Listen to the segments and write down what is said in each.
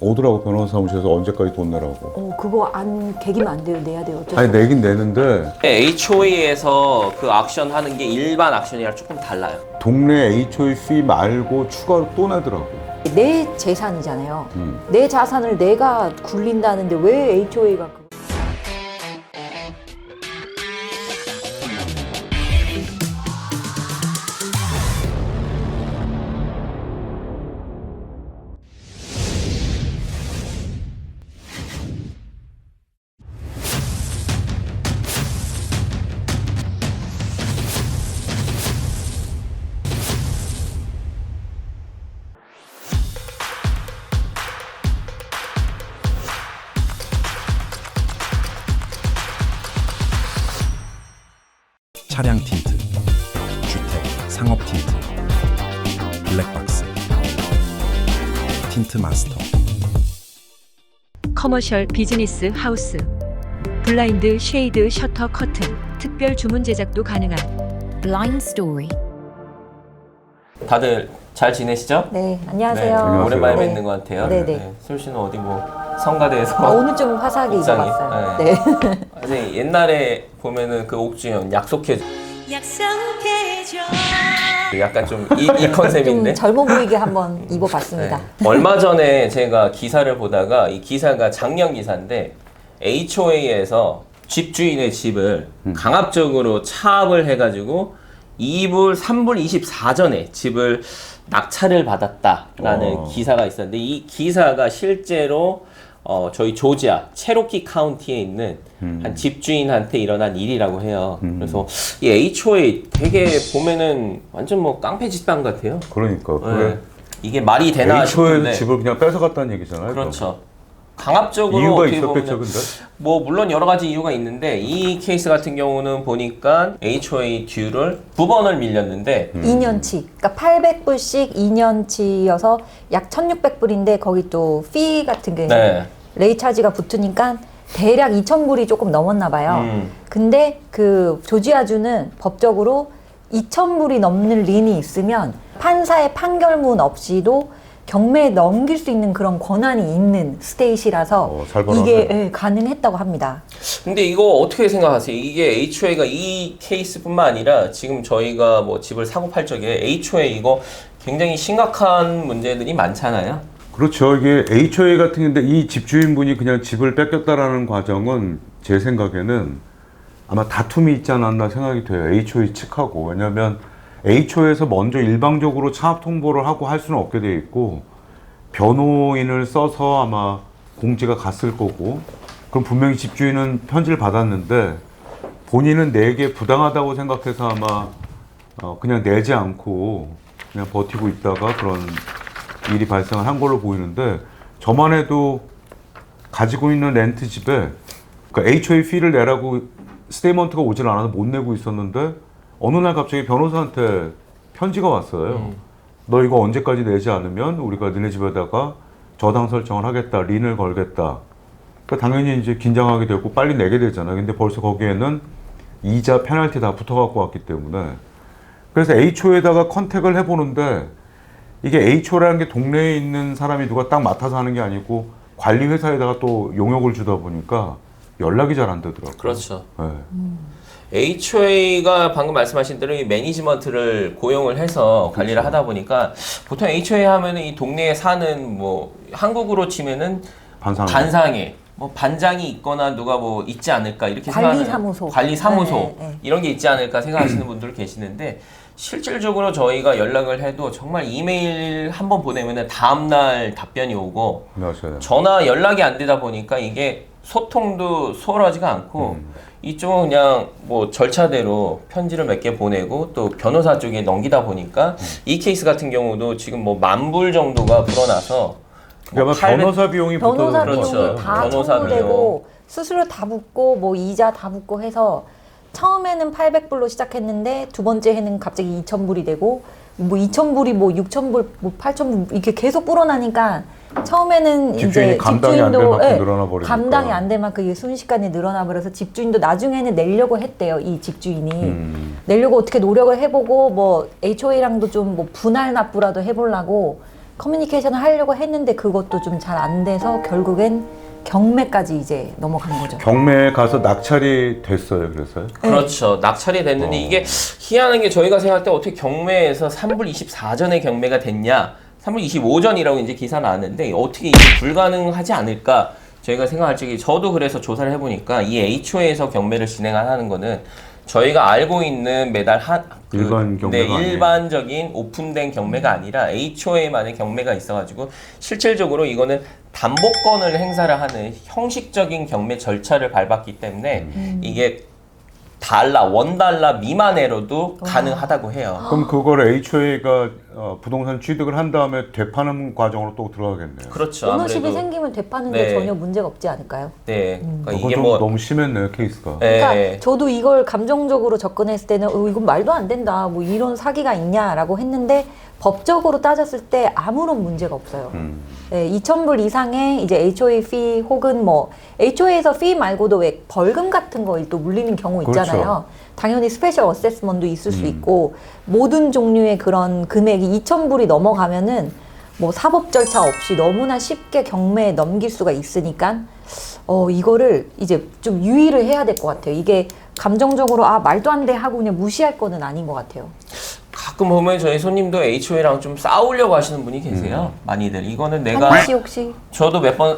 오더라고 변호사 사무실에서 언제까지 돈 내라고. 그거 안 개기면 안 돼요. 내야 돼요. 어쩔 수 아니 없어요. 내긴 내는데 HOA에서 그 액션 하는 게 일반 액션이랑 조금 달라요. 동네 HOA fee 말고 추가로 또 내더라고. 내 재산이잖아요. 내 자산을 내가 굴린다는데 왜 HOA가 차량 틴트, 주택, 상업 틴트, 블랙박스, 틴트 마스터. 커머셜 비즈니스 하우스, 블라인드 쉐이드 셔터 커튼, 특별 주문 제작도 가능한 Blind Story. 다들 잘 지내시죠? 네, 안녕하세요. 오랜만에 네. 뵙는 것 같아요. 네네. 솔 씨는 어디 뭐 성가대에서 오늘 좀 화사하게 옥상이? 입어봤어요. 네. 아니, 옛날에 보면은 그 옥주현 약속해줘. 약간 좀 이 컨셉인데. 좀 젊어 보이게 한번 입어봤습니다. 네. 얼마 전에 제가 기사를 보다가 이 기사가 작년 기사인데 HOA에서 집주인의 집을 강압적으로 차압을 해가지고 2불, 3불 24전에 집을 낙찰을 받았다라는 기사가 있었는데 이 기사가 실제로 저희 조지아 체로키 카운티에 있는 한 집주인한테 일어난 일이라고 해요. 그래서 이 HOA 되게 보면은 완전 뭐 깡패 집단 같아요. 그러니까 네. 그게 이게 말이 되나 HOA에서 싶은데. 집을 그냥 뺏어갔다는 얘기잖아요. 그렇죠. 강압적으로 이유가 어떻게 있었겠죠, 보면은 근데? 뭐 물론 여러 가지 이유가 있는데 이 케이스 같은 경우는 보니까 HOA 듀를 9번을 밀렸는데 2년치. 그러니까 800불씩 2년치여서 약 1,600불인데 거기 또 피 같은 게 네. 레이차지가 붙으니까 대략 2,000불이 조금 넘었나 봐요. 근데 그 조지아주는 법적으로 2,000불이 넘는 린이 있으면 판사의 판결문 없이도 경매에 넘길 수 있는 그런 권한이 있는 스테이시라서 잘 벌었네. 이게 가능했다고 합니다. 근데 이거 어떻게 생각하세요? 이게 HOA가 이 케이스뿐만 아니라 지금 저희가 뭐 집을 사고 팔 적에 HOA 이거 굉장히 심각한 문제들이 많잖아요. 그렇죠. 이게 HOA 같은 건데 이 집주인분이 그냥 집을 뺏겼다라는 과정은 제 생각에는 아마 다툼이 있지 않았나 생각이 돼요. HOA 측하고. 왜냐하면 HOA에서 먼저 일방적으로 차압 통보를 하고 할 수는 없게 돼 있고 변호인을 써서 아마 공지가 갔을 거고 그럼 분명히 집주인은 편지를 받았는데 본인은 내게 부당하다고 생각해서 아마 그냥 내지 않고 그냥 버티고 있다가 그런 일이 발생을 한 걸로 보이는데 저만 해도 가지고 있는 렌트 집에 그러니까 HOA fee를 내라고 스테이먼트가 오질 않아서 못 내고 있었는데 어느 날 갑자기 변호사한테 편지가 왔어요. 너 이거 언제까지 내지 않으면 우리가 너네 집에다가 저당 설정을 하겠다, 린을 걸겠다. 그러니까 당연히 이제 긴장하게 되고 빨리 내게 되잖아요. 근데 벌써 거기에는 이자, 페널티 다 붙어갖고 왔기 때문에 그래서 HO에다가 컨택을 해보는데 이게 HO라는 게 동네에 있는 사람이 누가 딱 맡아서 하는 게 아니고 관리 회사에다가 또 용역을 주다 보니까 연락이 잘 안 되더라고요. 그렇죠. 네. HOA가 방금 말씀하신 대로 이 매니지먼트를 고용을 해서 관리를 하다 보니까 보통 HOA 하면은 이 동네에 사는 뭐 한국으로 치면은 반상회 뭐 반장이 있거나 누가 뭐 있지 않을까 이렇게 관리사무소. 관리사무소 네. 이런 게 있지 않을까 생각하시는 분들 계시는데 실질적으로 저희가 연락을 해도 정말 이메일 한번 보내면은 다음날 답변이 오고 맞아요. 전화 연락이 안 되다 보니까 이게 소통도 수월하지가 않고 이쪽은 그냥 뭐 절차대로 편지를 몇 개 보내고 또 변호사 쪽에 넘기다 보니까 이 케이스 같은 경우도 지금 뭐 10,000불 정도가 불어나서 그러니까 뭐 800 변호사 비용이 변호사 비용이 그렇죠. 다 변호사 청구되고 수수료 다 붙고 뭐 이자 다 붙고 해서 처음에는 800불로 시작했는데 두 번째 해는 갑자기 2,000불이 되고 뭐 2,000불이 뭐 6,000불 뭐 8,000불 이렇게 계속 불어나니까 처음에는 집주인이 이제 감당이 안될 집주인도 만큼 늘어나 버리니까. 감당이 안 될 만큼 이게 순식간에 늘어나 버려서 집주인도 나중에는 내려고 했대요. 이 집주인이 내려고 어떻게 노력을 해보고 뭐 HOA랑도 좀 뭐 분할 납부라도 해보려고 커뮤니케이션을 하려고 했는데 그것도 좀 잘 안 돼서 결국엔 경매까지 이제 넘어간 거죠. 경매에 가서 낙찰이 됐어요. 그래서요? 그렇죠. 낙찰이 됐는데 이게 희한한 게 저희가 생각할 때 어떻게 경매에서 3불 24전에 경매가 됐냐? 3불 25전이라고 이제 기사 나왔는데 어떻게 이게 불가능하지 않을까? 저희가 생각할 적에 저도 그래서 조사를 해보니까 이 HO에서 경매를 진행하는 거는 저희가 알고 있는 매달 일반 경매가 아니에요. 일반적인 오픈된 경매가 아니라 HO에만의 경매가 있어가지고 실질적으로 이거는 담보권을 행사를 하는 형식적인 경매 절차를 밟았기 때문에 이게 $1 미만으로도 가능하다고 해요. 그럼 그걸 HOA가 부동산 취득을 한 다음에 되파는 과정으로 또 들어가겠네요. 그렇죠. 오너십이 아무래도. 생기면 되파는 네. 게 전혀 문제가 없지 않을까요? 네. 그러니까 그거 이게 좀 뭐 너무 심했네요, 케이스가. 그러니까 네. 저도 이걸 감정적으로 접근했을 때는 이건 말도 안 된다. 뭐 이런 사기가 있냐라고 했는데 법적으로 따졌을 때 아무런 문제가 없어요. 네, 2,000불 이상의 이제 HOA 피 혹은 뭐 HOA에서 피 말고도 왜 벌금 같은 거 또 물리는 경우 있잖아요. 그렇죠. 당연히 스페셜 어세스먼도 있을 수 있고 모든 종류의 그런 금액이 2,000불이 넘어가면은 뭐 사법 절차 없이 너무나 쉽게 경매에 넘길 수가 있으니까 이거를 이제 좀 유의를 해야 될 것 같아요. 이게 감정적으로 말도 안 돼 하고 그냥 무시할 거는 아닌 것 같아요. 가끔 보면 저희 손님도 HOA랑 좀 싸우려고 하시는 분이 계세요. 많이들. 이거는 내가 한희 씨 혹시 저도 몇 번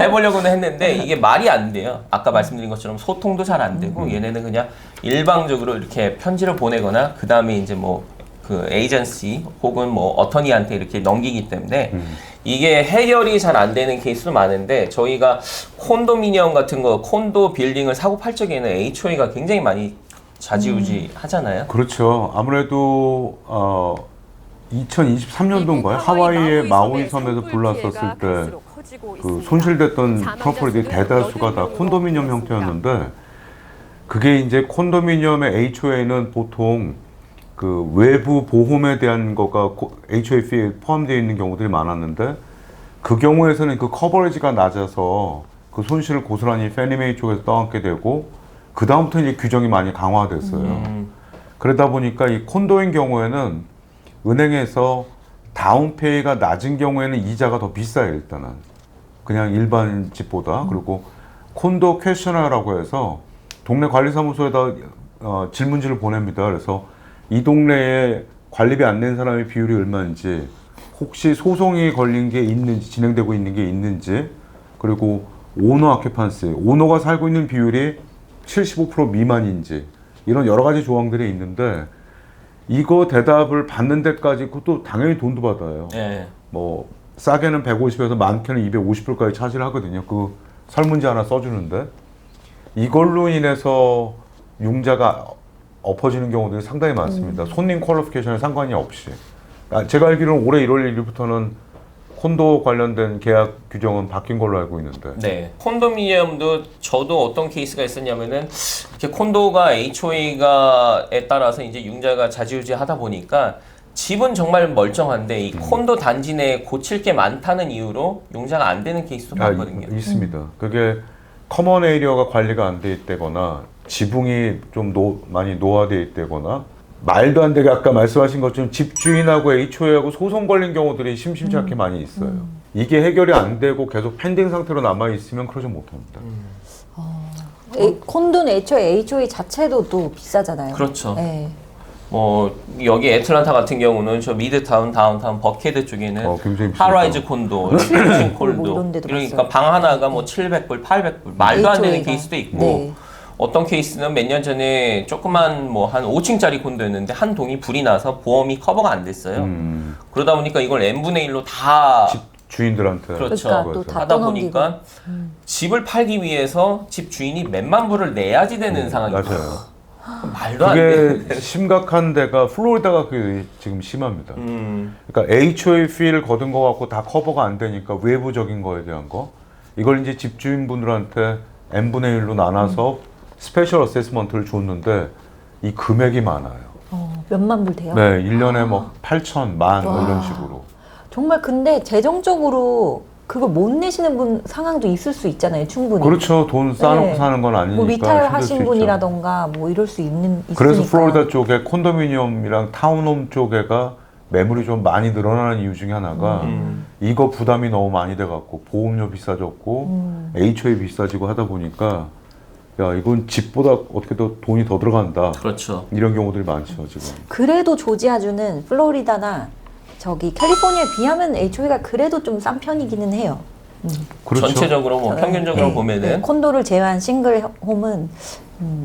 해보려고는 했는데 이게 말이 안 돼요. 아까 말씀드린 것처럼 소통도 잘 안 되고 얘네는 그냥 일방적으로 이렇게 편지를 보내거나 그 다음에 이제 뭐 그 에이전시 혹은 뭐 어터니한테 이렇게 넘기기 때문에 이게 해결이 잘 안 되는 케이스도 많은데 저희가 콘도미니엄 같은 거 콘도 빌딩을 사고 팔 적에는 HOA가 굉장히 많이 좌지우지 하잖아요. 그렇죠. 아무래도 2023년도인가요? 하와이의 마우이 섬에서 불났었을 때 그 손실됐던 프로퍼티의 대다수가 다 콘도미니엄 형태였는데 그게 이제 콘도미니엄의 HOA는 보통 그 외부 보험에 대한 거가 HOA fee에 포함되어 있는 경우들이 많았는데 그 경우에서는 그 커버리지가 낮아서 그 손실을 고스란히 패니메이 쪽에서 떠안게 되고 그 다음부터 이제 규정이 많이 강화됐어요. 그러다 보니까 이 콘도인 경우에는 은행에서 다운페이가 낮은 경우에는 이자가 더 비싸요. 일단은 그냥 일반 집보다. 그리고 콘도 퀘셔너라고 해서 동네 관리사무소에다 질문지를 보냅니다. 그래서 이 동네에 관리비 안 낸 사람의 비율이 얼마인지, 혹시 소송이 걸린 게 있는지, 진행되고 있는 게 있는지, 그리고 오너 아큐판스, 오너가 살고 있는 비율이 75% 미만인지, 이런 여러 가지 조항들이 있는데 이거 대답을 받는 데까지 그것도 당연히 돈도 받아요. 네. 뭐 싸게는 150에서 많게는 250불까지 차지를 하거든요. 그 설문지 하나 써주는데 이걸로 인해서 융자가 엎어지는 경우들이 상당히 많습니다. 손님 퀄리피케이션에 상관이 없이. 제가 알기로는 올해 1월 1일부터는 콘도 관련된 계약 규정은 바뀐 걸로 알고 있는데. 네. 콘도미니엄도 저도 어떤 케이스가 있었냐면은 이렇게 콘도가 HOA가에 따라서 이제 융자가 좌지우지 하다 보니까 집은 정말 멀쩡한데 이 콘도 단지 내에 고칠 게 많다는 이유로 융자가 안 되는 케이스도 많거든요. 있습니다. 그게 커먼 에리어가 관리가 안 돼 있다거나 지붕이 좀 많이 노화되어 있다거나 말도 안 되게 아까 말씀하신 것처럼 집주인하고 HOA하고 소송 걸린 경우들이 심심치 않게 많이 있어요. 이게 해결이 안 되고 계속 펜딩 상태로 남아 있으면 그러지 못합니다. 콘도는 애초에 HOA 자체도 또 비싸잖아요. 그렇죠. 네. 뭐 여기 애틀란타 같은 경우는 저 미드타운, 다운타운, 버케드 쪽에는 굉장히 비싸죠. 하라이즈 콘도, 7층 뭐 콘도 이런 데도 그러니까 봤어요. 방 하나가 뭐 700불, 800불 말도 안 되는 HOA 가. 케이스도 있고 네. 어떤 케이스는 몇 년 전에 조그만 뭐 한 5층짜리 콘도였는데 한 동이 불이 나서 보험이 커버가 안 됐어요. 그러다 보니까 이걸 n분의 1로 다 주인들한테. 그렇죠. 그러니까 또 다 하다 떠넘기고. 보니까 집을 팔기 위해서 집 주인이 몇만 불을 내야지 되는 상황이 맞아요. 있어요. 말도 안 돼. 그게 심각한 데가 플로리다가 그게 지금 심합니다. 그러니까 HOA fee를 거둔 거 갖고 다 커버가 안 되니까 외부적인 거에 대한 거 이걸 이제 집주인분들한테 n분의 1로 나눠서 스페셜 어세스먼트를 줬는데 이 금액이 많아요. 몇만 불 돼요? 네, 1년에 뭐 8천, 만 뭐 이런 식으로. 정말 근데 재정적으로 그걸 못 내시는 분 상황도 있을 수 있잖아요, 충분히. 그렇죠. 돈 쌓아놓고 네. 사는 건 아니니까. 뭐 리타일 힘들 수 하신 있죠. 분이라던가 뭐 이럴 수 있으니까. 그래서 플로리다 쪽에 콘도미니엄이랑 타운홈 쪽에가 매물이 좀 많이 늘어나는 이유 중에 하나가 이거 부담이 너무 많이 돼갖고 보험료 비싸졌고 HOA 비싸지고 하다 보니까 야 이건 집보다 어떻게 더 돈이 더 들어간다. 그렇죠. 이런 경우들이 많죠 지금. 그래도 조지아주는 플로리다나 저기 캘리포니아에 비하면 HOA가 그래도 좀 싼 편이기는 해요. 그렇죠. 전체적으로 뭐 평균적으로 네, 보면은 네, 콘도를 제외한 싱글 홈은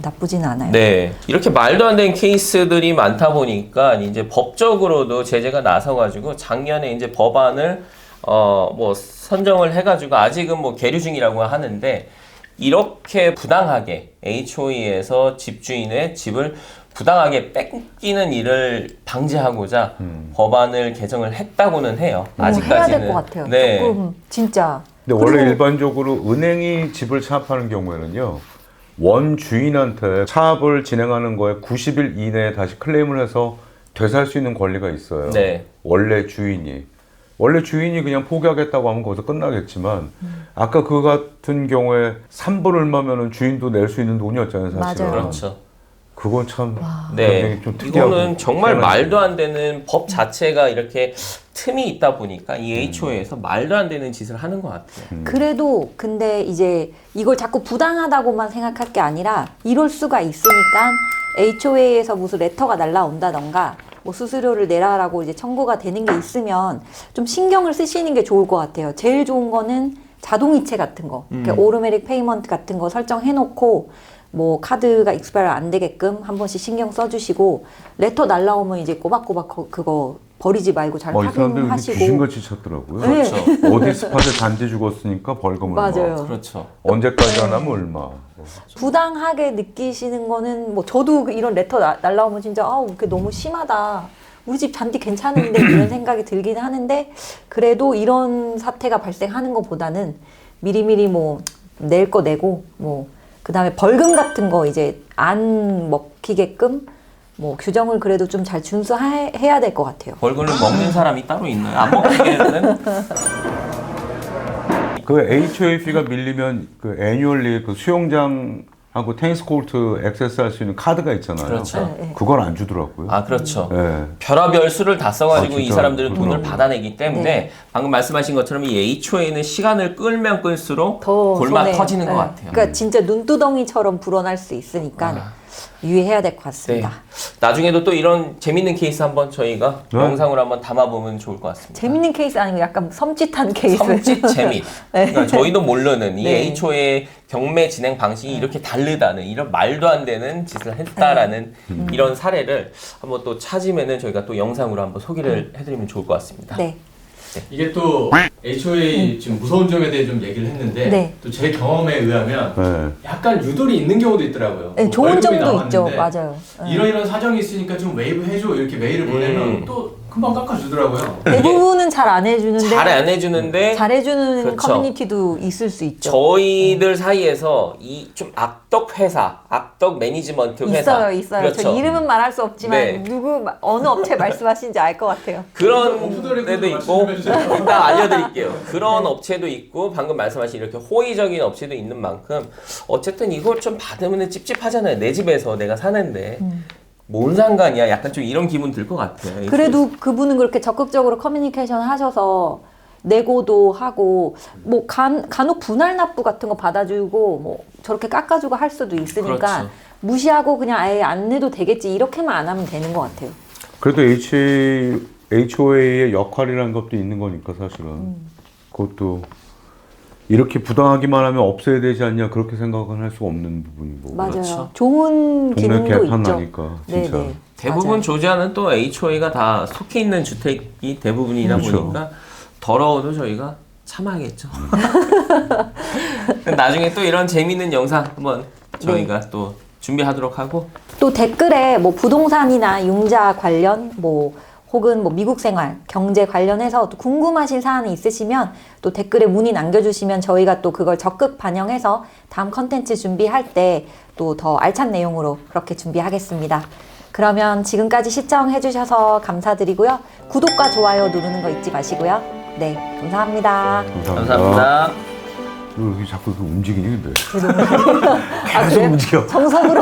나쁘진 않아요. 네. 이렇게 말도 안 되는 케이스들이 많다 보니까 이제 법적으로도 제재가 나서가지고 작년에 이제 법안을 뭐 선정을 해가지고 아직은 뭐 계류 중이라고 하는데 이렇게 부당하게 HOA에서 집주인의 집을 부당하게 뺏기는 일을 방지하고자 법안을 개정을 했다고는 해요. 아직까지는. 해야 될 것 같아요. 네. 조금 진짜. 근데 원래 그리고- 일반적으로 은행이 집을 차압하는 경우에는요. 원 주인한테 차압을 진행하는 거에 90일 이내에 다시 클레임을 해서 되살 수 있는 권리가 있어요. 네. 원래 주인이 그냥 포기하겠다고 하면 거기서 끝나겠지만 아까 그 같은 경우에 3분 얼마면은 주인도 낼 수 있는 돈이었잖아요, 사실은. 맞아요. 그렇죠. 그건 참 네. 굉장히 좀 특이하고 이거는 정말 희한한 말도 안 되는 법 자체가 이렇게 틈이 있다 보니까 이 HOA에서 말도 안 되는 짓을 하는 것 같아요. 그래도 근데 이제 이걸 자꾸 부당하다고만 생각할 게 아니라 이럴 수가 있으니까 HOA에서 무슨 레터가 날라온다던가 뭐 수수료를 내라라고 이제 청구가 되는 게 있으면 좀 신경을 쓰시는 게 좋을 것 같아요. 제일 좋은 거는 자동이체 같은 거, 오토매틱 페이먼트 같은 거 설정해놓고 뭐 카드가 익스파이어 안 되게끔 한 번씩 신경 써주시고 레터 날라오면 이제 꼬박꼬박 그거 버리지 말고 잘 이 사람들 확인하시고. 귀신같이 찾더라고요. 네. 그렇죠. 어디 스팟에 단지 죽었으니까 벌금 얼마. 맞아요. 그렇죠. 언제까지 안 하면 얼마. 부당하게 느끼시는 거는 뭐 저도 이런 레터 날라오면 진짜 아우 그게 너무 심하다. 우리 집 잔디 괜찮은데 이런 생각이 들긴 하는데 그래도 이런 사태가 발생하는 것보다는 미리미리 뭐 낼 거 내고 뭐 그다음에 벌금 같은 거 이제 안 먹히게끔 뭐 규정을 그래도 좀 잘 준수해야 될 것 같아요. 벌금을 먹는 사람이 따로 있나요? 안 먹기에는 그 HOA 피가 밀리면 그 애뉴얼리 그 수영장하고 테니스 코트 액세스할 수 있는 카드가 있잖아요. 그렇죠. 네. 그건 안 주더라고요. 아 그렇죠. 네. 별의별 수를 다 써가지고 아, 이 진짜 사람들은 돈을 그렇더라고요. 받아내기 때문에 네. 방금 말씀하신 것처럼 이 HOA는 시간을 끌면 끌수록 더 골마 손해요. 터지는 것 네. 같아요. 그러니까 진짜 눈두덩이처럼 불어날 수 있으니까 유의해야 될 것 네. 같습니다. 나중에도 또 이런 재밌는 케이스 한번 저희가 네. 영상으로 한번 담아보면 좋을 것 같습니다. 재밌는 케이스 아니고 약간 섬찟한 케이스. 섬찟 재밌. 그러니까 저희도 모르는 이 네. HOA 경매 진행 방식이 이렇게 다르다는 이런 말도 안 되는 짓을 했다라는 이런 사례를 한번 또 찾으면은 저희가 또 영상으로 한번 소개를 해드리면 좋을 것 같습니다. 네. 이게 또 HOA 지금 무서운 점에 대해 좀 얘기를 했는데 네. 또 제 경험에 의하면 네. 약간 유도리 있는 경우도 있더라고요. 네, 뭐 좋은 월급이 점도 있죠. 나왔는데 맞아요. 네. 이런 사정이 있으니까 좀 웨이브 해줘 이렇게 메일을 보내면 또 금방 깎아주더라고요. 대부분은 잘 안 해주는데 잘 안 해주는데 잘해주는 그렇죠. 커뮤니티도 있을 수 있죠. 저희들 사이에서 이 좀 악덕 회사, 악덕 매니지먼트 회사 있어요. 그렇죠. 저 이름은 말할 수 없지만 네. 어느 업체 말씀하시는지 알 것 같아요. 그런 오프 더 레코드 데도 있고 말씀 좀 해주세요. 일단 알려드릴게요. 그런 업체도 있고 방금 말씀하신 이렇게 호의적인 업체도 있는 만큼 어쨌든 이걸 좀 받으면 찝찝하잖아요. 내 집에서 내가 사는데 뭔 상관이야? 약간 좀 이런 기분 들 것 같아요. 그래도 그분은 그렇게 적극적으로 커뮤니케이션 하셔서 내고도 하고 뭐 간혹 분할 납부 같은 거 받아주고 뭐 저렇게 깎아주고 할 수도 있으니까 그렇죠. 무시하고 그냥 아예 안 내도 되겠지 이렇게만 안 하면 되는 것 같아요. 그래도 HOA의 역할이라는 것도 있는 거니까 사실은 그것도 이렇게 부당하기만 하면 없애야 되지 않냐 그렇게 생각은 할 수 없는 부분이고 맞아요. 그렇죠. 좋은 동네 기능도 개판 있죠. 나니까 진짜. 네네. 대부분 맞아요. 조지아는 또 HOA가 다 속해 있는 주택이 대부분이다 그렇죠. 보니까 더러워도 저희가 참아야겠죠. 나중에 또 이런 재밌는 영상 한번 저희가 또 준비하도록 하고 또 댓글에 뭐 부동산이나 융자 관련 뭐 혹은 뭐 미국 생활, 경제 관련해서 또 궁금하신 사안이 있으시면 또 댓글에 문의 남겨주시면 저희가 또 그걸 적극 반영해서 다음 컨텐츠 준비할 때 또 더 알찬 내용으로 그렇게 준비하겠습니다. 그러면 지금까지 시청해주셔서 감사드리고요. 구독과 좋아요 누르는 거 잊지 마시고요. 네, 감사합니다. 감사합니다. 너 여기 자꾸 이렇게 움직이니 근데 아, 계속 그래요? 움직여. 정석으로.